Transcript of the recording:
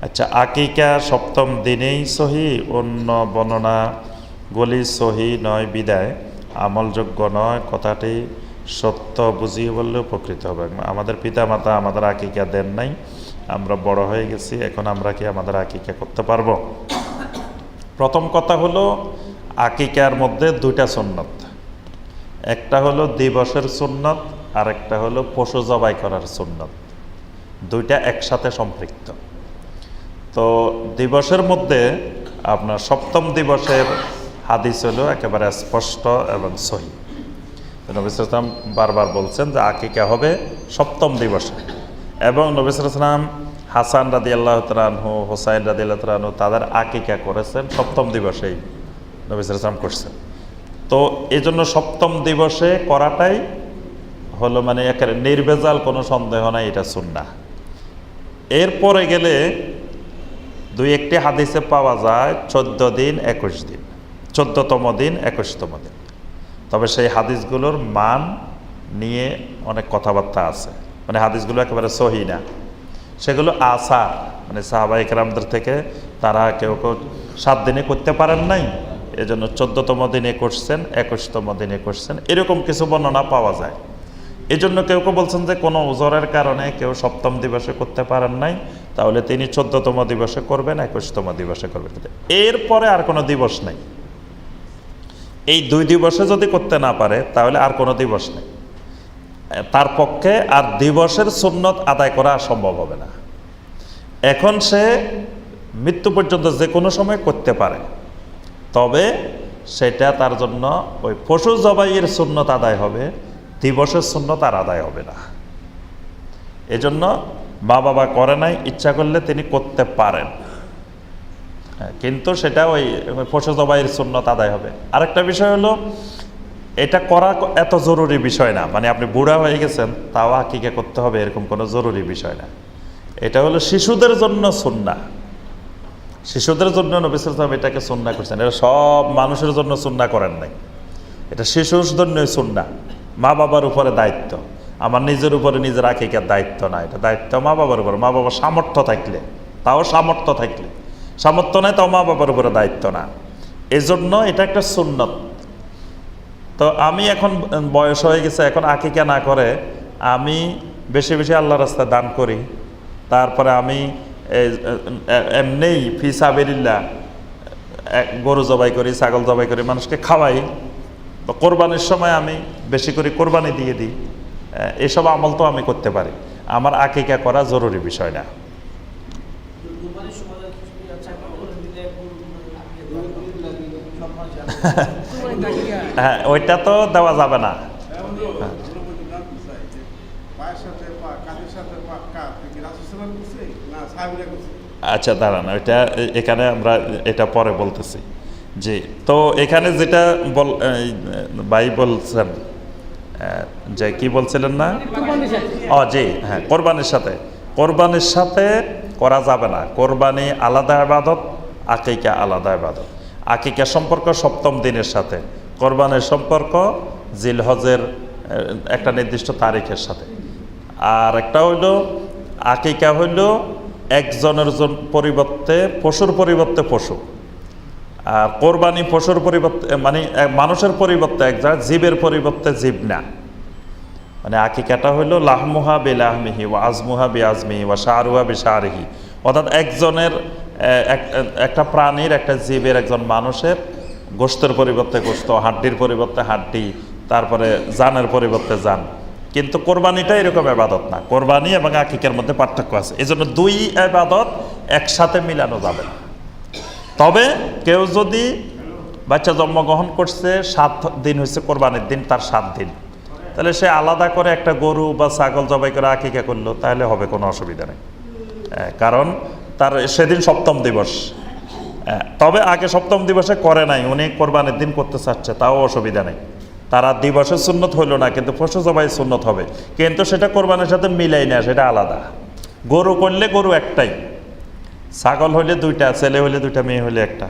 আচ্ছা, আকিকা সপ্তম দিনেই সহি, অন্য বর্ণনাগুলি সহি নয় বিদায় আমলযোগ্য নয়, কথাটি সত্য বুঝিয়ে বললে উপকৃত হবে। আমাদের পিতামাতা আমাদের আকিকা দেন নাই, আমরা বড় হয়ে গেছি, এখন আমরা কি আমাদের আকিকা করতে পারবো? প্রথম কথা হলো, আকিকার মধ্যে দুইটা সুন্নত, একটা হলো দিবসের সুন্নত আর একটা হলো পশু জবাই করার সুন্নত, দুইটা একসাথে সম্পৃক্ত। তো দিবসের মধ্যে আপনার সপ্তম দিবসের হাদিস হলো একেবারে স্পষ্ট এবং সহি। নবী সাল্লাল্লাহু আলাইহি ওয়াসাল্লাম বারবার বলছেন যে আকিকা হবে সপ্তম দিবসে, এবং নবী সাল্লাল্লাহু আলাইহি ওয়াসাল্লাম হাসান রাদিয়াল্লাহু তাআলা আনহু, হোসাইন রাদিয়াল্লাহু তাআলা আনহু তাদের আকিকা করেছেন সপ্তম দিবসেই, নবী সাল্লাল্লাহু আলাইহি ওয়াসাল্লাম করছেন। তো এই জন্য সপ্তম দিবসে করাটাই হলো মানে একেবারে নির্ভেজাল, কোনো সন্দেহ নাই, এটা সুন্নাহ। এরপরে গেলে দুই একটি হাদিসে পাওয়া যায় 14 দিন 21 দিন, 14তম দিন 21তম দিন, তবে সেই হাদিসগুলোর মান নিয়ে অনেক কথাবার্তা আছে, মানে হাদিসগুলো একেবারে সহি না, সেগুলো আসার, মানে সাহাবায়ে কেরামদের থেকে তারা কেউ কেউ 7 দিনে করতে পারেন নাই, এজন্য 14তম দিনে করছেন, 21তম দিনে করছেন, এরকম কিছু বর্ণনা পাওয়া যায়। এই জন্য কেউ কেউ বলছেন যে কোনো ওজরের কারণে কেউ সপ্তম দিবসে করতে পারেন নাই, তাহলে তিনি 14তম দিবসে করবেন, 21তম দিবসে করবেন, এরপরে আর কোনো দিবস নেই। এই 2 দিবসে যদি করতে না পারে তাহলে আর কোনো দিবস নেই, তার পক্ষে আর দিবসের সুন্নত আদায় করা সম্ভব হবে না। এখন সে মৃত্যু পর্যন্ত যে কোনো সময় করতে পারে, তবে সেটা তার জন্য ওই পশু জবাইয়ের সুন্নত আদায় হবে, দিবসের সুন্নত আর আদায় হবে না। এজন্য মা বাবা করে নাই, ইচ্ছা করলে তিনি করতে পারেন, কিন্তু সেটা ওই পশু জবাইয়ের সুন্নত আদায় হবে। আরেকটা বিষয় হলো, এটা করা এত জরুরি বিষয় না, মানে আপনি বুড়া হয়ে গেছেন তাও আকিকা করতে হবে এরকম কোনো জরুরি বিষয় না। এটা হলো শিশুদের জন্য সুন্নাহ, শিশুদের জন্য নবী সাল্লাল্লাহু আলাইহি ওয়াসাল্লাম এটাকে সুন্নাহ করছেন, এটা সব মানুষের জন্য সুন্নাহ করেন নাই, এটা শিশুর জন্যই সুন্নাহ। মা বাবার উপরে দায়িত্ব, আমার নিজের উপরে নিজের আকিকার দায়িত্ব না, এটা দায়িত্ব মা বাবার উপর। মা বাবার সামর্থ্য থাকলে, তাও সামর্থ্য থাকলে, সামর্থ্য নেই তাও মা বাবার উপরে দায়িত্ব না, এজন্য এটা একটা সুন্নত। তো আমি এখন বয়স হয়ে গেছে, এখন আকিকা না করে আমি বেশি বেশি আল্লাহর রাস্তায় দান করি, তারপরে আমি এমনিই ফি সাবিলিল্লাহ গরু জবাই করি, ছাগল জবাই করি, মানুষকে খাওয়াই, তো কোরবানির সময় আমি বেশি করে কোরবানি দিয়ে দিই, এসব আমল তো আমি করতে পারি, আমার আকিকা করা জরুরি বিষয় না। হ্যাঁ, ওইটা তো দেওয়া যাবে না। আচ্ছা দাঁড়ান, ওইটা এখানে আমরা এটা পরে বলতেছি। জি, তো এখানে যেটা ভাই বলছেন যে কি বলছিলেন না, জি হ্যাঁ, কোরবানির সাথে করা যাবে না। কোরবানি আলাদা ইবাদত, আকিকা আলাদা ইবাদত। আকিকা সম্পর্ক সপ্তম দিনের সাথে, কোরবানির সম্পর্ক জিলহজের একটা নির্দিষ্ট তারিখের সাথে। আর একটা হইল আকিকা হইল একজনের পরিবর্তে পশুর পরিবর্তে পশু, আর কোরবানি পশুর পরিবর্তে মানে মানুষের পরিবর্তে এক জায়গায়, জীবের পরিবর্তে জীব না। মানে আকিকাটা হইল লাহমুহা বিলাহমিহি ওয়া আজমুহা বি আজমিহি ওয়া শাহরুহা বি শাহরিহি, অর্থাৎ একজনের একটা প্রাণীর, একটা জীবের, একজন মানুষের গোশতের পরিবর্তে গোশত, হাড্ডির পরিবর্তে হাড্ডি, তারপরে জানের পরিবর্তে জান। কিন্তু কোরবানিটা এরকম ইবাদত না, কোরবানি এবং আকিকার মধ্যে পার্থক্য আছে, এই জন্য 2 ইবাদত একসাথে মিলানো যাবে না। তবে কেউ যদি বাচ্চা জন্মগ্রহণ করছে 7 দিন হয়েছে কোরবানির দিন, তার 7 দিন, তাহলে সে আলাদা করে একটা গরু বা ছাগল জবাই করে আকিকা করলো, তাহলে হবে, কোনো অসুবিধা নেই, কারণ তার সেদিন সপ্তম দিবস। তবে আগে সপ্তম দিবসে করে নাই, উনি কোরবানির দিন করতে চাচ্ছে, তাও অসুবিধা নেই, তারা দিবসের সুন্নত হইল না, কিন্তু পশু জবাই সুন্নত হবে, কিন্তু সেটা কোরবানির সাথে মিলাই না, সেটা আলাদা। গরু করলে গরু একটাই, ছাগল হইলে 2টা, ছেলে হইলে 2টা, মেয়ে হইলে 1টা।